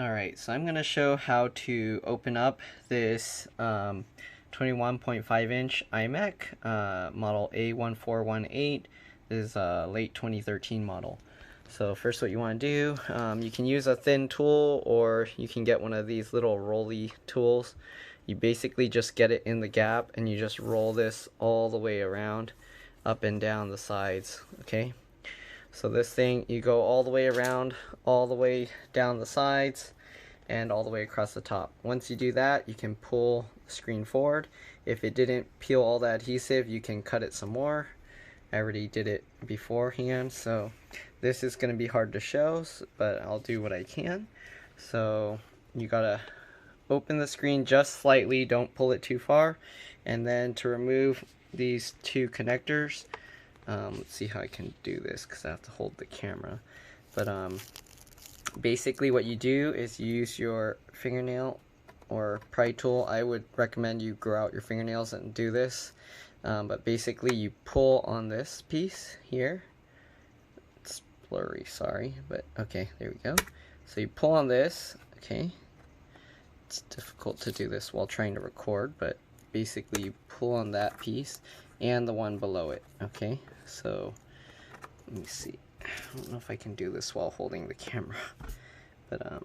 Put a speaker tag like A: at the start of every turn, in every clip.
A: Alright, so I'm going to show how to open up this 21.5 inch iMac model A1418. This is a late 2013 model. So first what you want to do, you can use a thin tool or you can get one of these little rolly tools. You basically just get it in the gap and you just roll this all the way around, up and down the sides, okay? So this thing, you go all the way around, all the way down the sides, and all the way across the top. Once you do that, you can pull the screen forward. If it didn't peel all the adhesive, you can cut it some more. I already did it beforehand, so this is going to be hard to show, but I'll do what I can. So you gotta open the screen just slightly, don't pull it too far, and then to remove these two connectors, let's see how I can do this because I have to hold the camera, but basically what you do is you use your fingernail or pry tool. I would recommend you grow out your fingernails and do this, but basically you pull on this piece here. It's blurry, sorry, but okay, there we go. So you pull on this, okay. It's difficult to do this while trying to record, but basically you pull on that piece and the one below it, okay? So let me see, I don't know if I can do this while holding the camera, but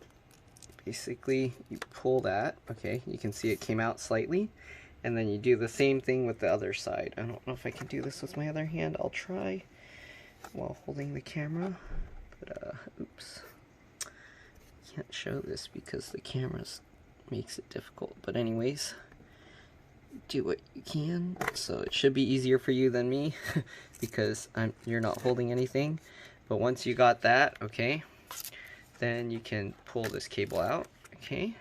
A: basically you pull that, okay, you can see it came out slightly, and then you do the same thing with the other side. I don't know if I can do this with my other hand. I'll try while holding the camera, but oops, can't show this because the camera's makes it difficult, but anyways, do what you can. So it should be easier for you than me because you're not holding anything. But once you got that, okay, then you can pull this cable out, okay,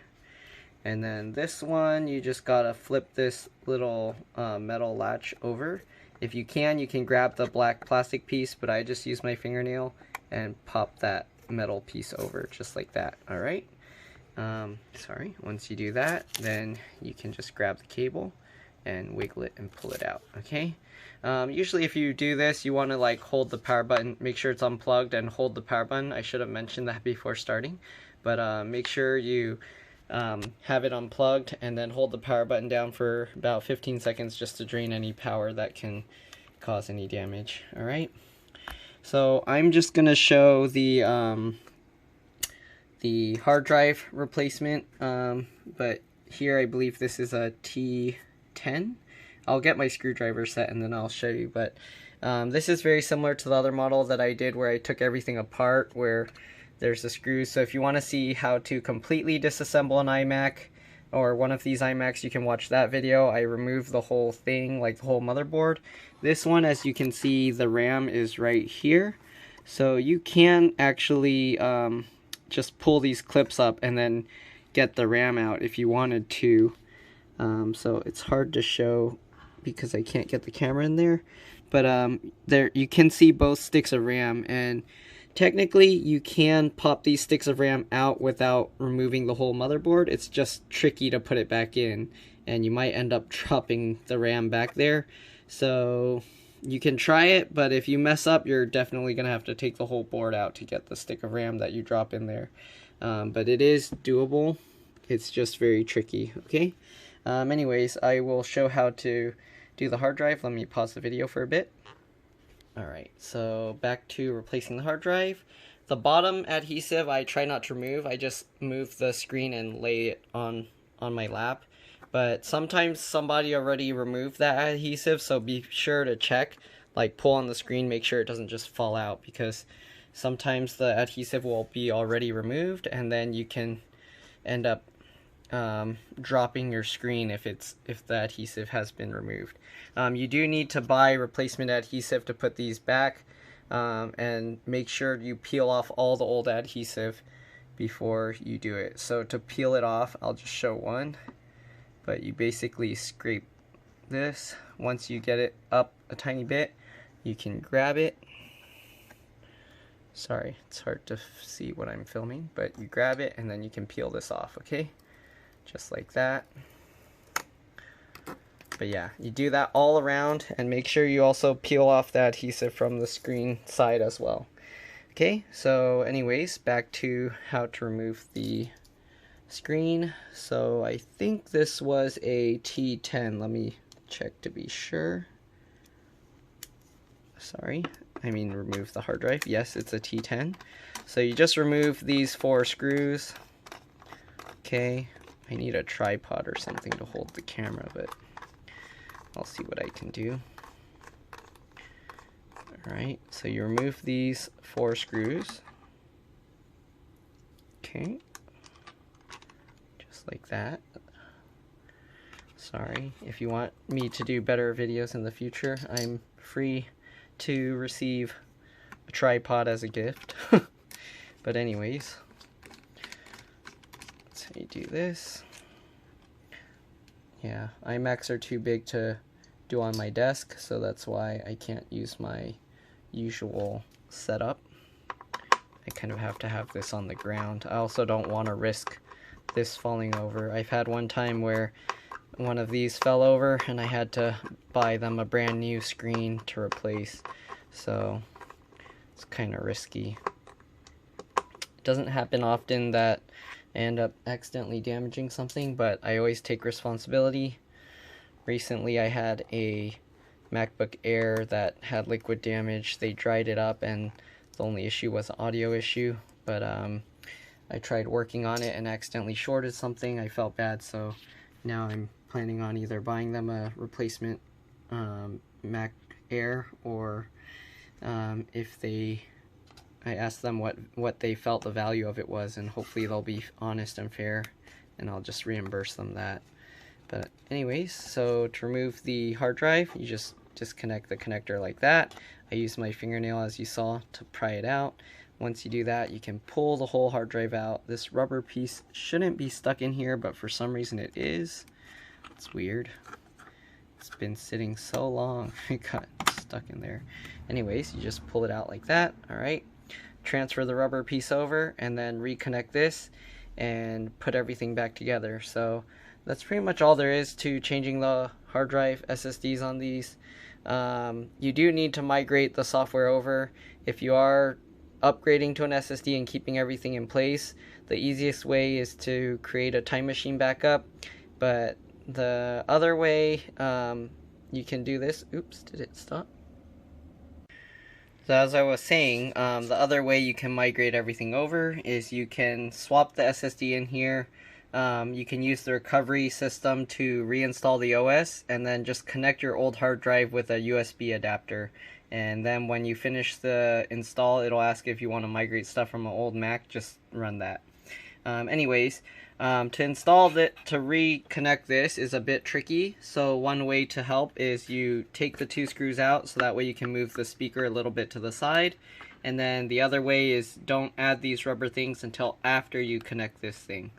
A: and then this one you just gotta flip this little metal latch over. If you can grab the black plastic piece, but I just use my fingernail and pop that metal piece over just like that. All right. Sorry, once you do that, then you can just grab the cable and wiggle it and pull it out, okay? Usually if you do this, you want to like hold the power button, make sure it's unplugged and hold the power button. I should have mentioned that before starting, but make sure you have it unplugged and then hold the power button down for about 15 seconds just to drain any power that can cause any damage, all right? So I'm just going to show the hard drive replacement, but here I believe this is a T10. I'll get my screwdriver set and then I'll show you, but this is very similar to the other model that I did where I took everything apart, where there's the screws. So if you want to see how to completely disassemble an iMac or one of these iMacs, you can watch that video. I removed the whole thing, like the whole motherboard. This one, as you can see, the RAM is right here, so you can actually just pull these clips up and then get the RAM out if you wanted to. So it's hard to show because I can't get the camera in there, but there you can see both sticks of RAM, and technically you can pop these sticks of RAM out without removing the whole motherboard. It's just tricky to put it back in, and you might end up dropping the RAM back there. So you can try it, but if you mess up, you're definitely going to have to take the whole board out to get the stick of RAM that you drop in there. But it is doable. It's just very tricky, okay? Anyways, I will show how to do the hard drive. Let me pause the video for a bit. Alright, so back to replacing the hard drive. The bottom adhesive I try not to remove. I just move the screen and lay it on my lap. But sometimes somebody already removed that adhesive, so be sure to check, like pull on the screen, make sure it doesn't just fall out, because sometimes the adhesive will be already removed and then you can end up dropping your screen if the adhesive has been removed. You do need to buy replacement adhesive to put these back, and make sure you peel off all the old adhesive before you do it. So to peel it off, I'll just show one. But you basically scrape this. Once you get it up a tiny bit, you can grab it. Sorry, it's hard to see what I'm filming, but you grab it and then you can peel this off, okay? Just like that. But yeah, you do that all around, and make sure you also peel off the adhesive from the screen side as well. Okay, so anyways, back to how to remove the screen. So I think this was a T10. Let me check to be sure. Sorry, I mean remove the hard drive. Yes, it's a T10. So you just remove these 4 screws. Okay, I need a tripod or something to hold the camera, but I'll see what I can do. Alright, so you remove these 4 screws. Okay, just like that. Sorry, if you want me to do better videos in the future, I'm free to receive a tripod as a gift. But anyways, that's how you do this. Yeah, iMacs are too big to do on my desk, so that's why I can't use my usual setup. I kind of have to have this on the ground. I also don't want to risk this falling over. I've had one time where one of these fell over and I had to buy them a brand new screen to replace, so it's kind of risky. It doesn't happen often that I end up accidentally damaging something, but I always take responsibility. Recently I had a MacBook Air that had liquid damage. They dried it up and the only issue was an audio issue, but I tried working on it and accidentally shorted something. I felt bad, so now I'm planning on either buying them a replacement Mac Air, or I asked them what they felt the value of it was, and hopefully they'll be honest and fair, and I'll just reimburse them that. But anyways, so to remove the hard drive, you just disconnect the connector like that. I used my fingernail, as you saw, to pry it out. Once you do that, you can pull the whole hard drive out. This rubber piece shouldn't be stuck in here, but for some reason it is. It's weird. It's been sitting so long, it got stuck in there. Anyways, you just pull it out like that. Alright, transfer the rubber piece over and then reconnect this and put everything back together. So that's pretty much all there is to changing the hard drive SSDs on these. You do need to migrate the software over. If you are upgrading to an SSD and keeping everything in place, the easiest way is to create a time machine backup. But the other way you can do this, oops, did it stop? So as I was saying, the other way you can migrate everything over is you can swap the SSD in here. You can use the recovery system to reinstall the OS, and then just connect your old hard drive with a USB adapter. And then when you finish the install, it'll ask if you want to migrate stuff from an old Mac. Just run that. Anyways, to install it, to reconnect this is a bit tricky. So one way to help is you take the 2 screws out, so that way you can move the speaker a little bit to the side. And then the other way is don't add these rubber things until after you connect this thing.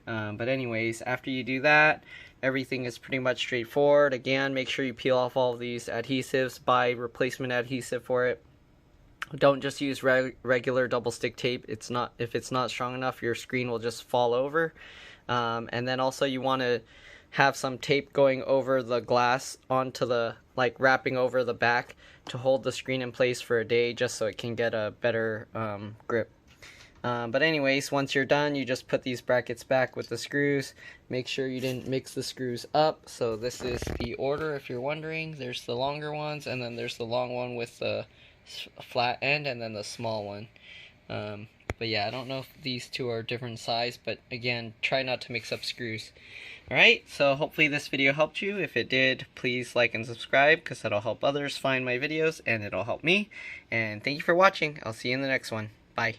A: But anyways, after you do that, everything is pretty much straightforward. Again, make sure you peel off all of these adhesives, buy replacement adhesive for it. Don't just use regular double stick tape. If it's not strong enough, your screen will just fall over. And then also you want to have some tape going over the glass onto the, like wrapping over the back to hold the screen in place for a day, just so it can get a better grip. But anyways, once you're done, you just put these brackets back with the screws. Make sure you didn't mix the screws up. So this is the order, if you're wondering. There's the longer ones, and then there's the long one with the flat end, and then the small one. But yeah, I don't know if these two are different size, but again, try not to mix up screws. Alright, so hopefully this video helped you. If it did, please like and subscribe, because that'll help others find my videos, and it'll help me. And thank you for watching. I'll see you in the next one. Bye.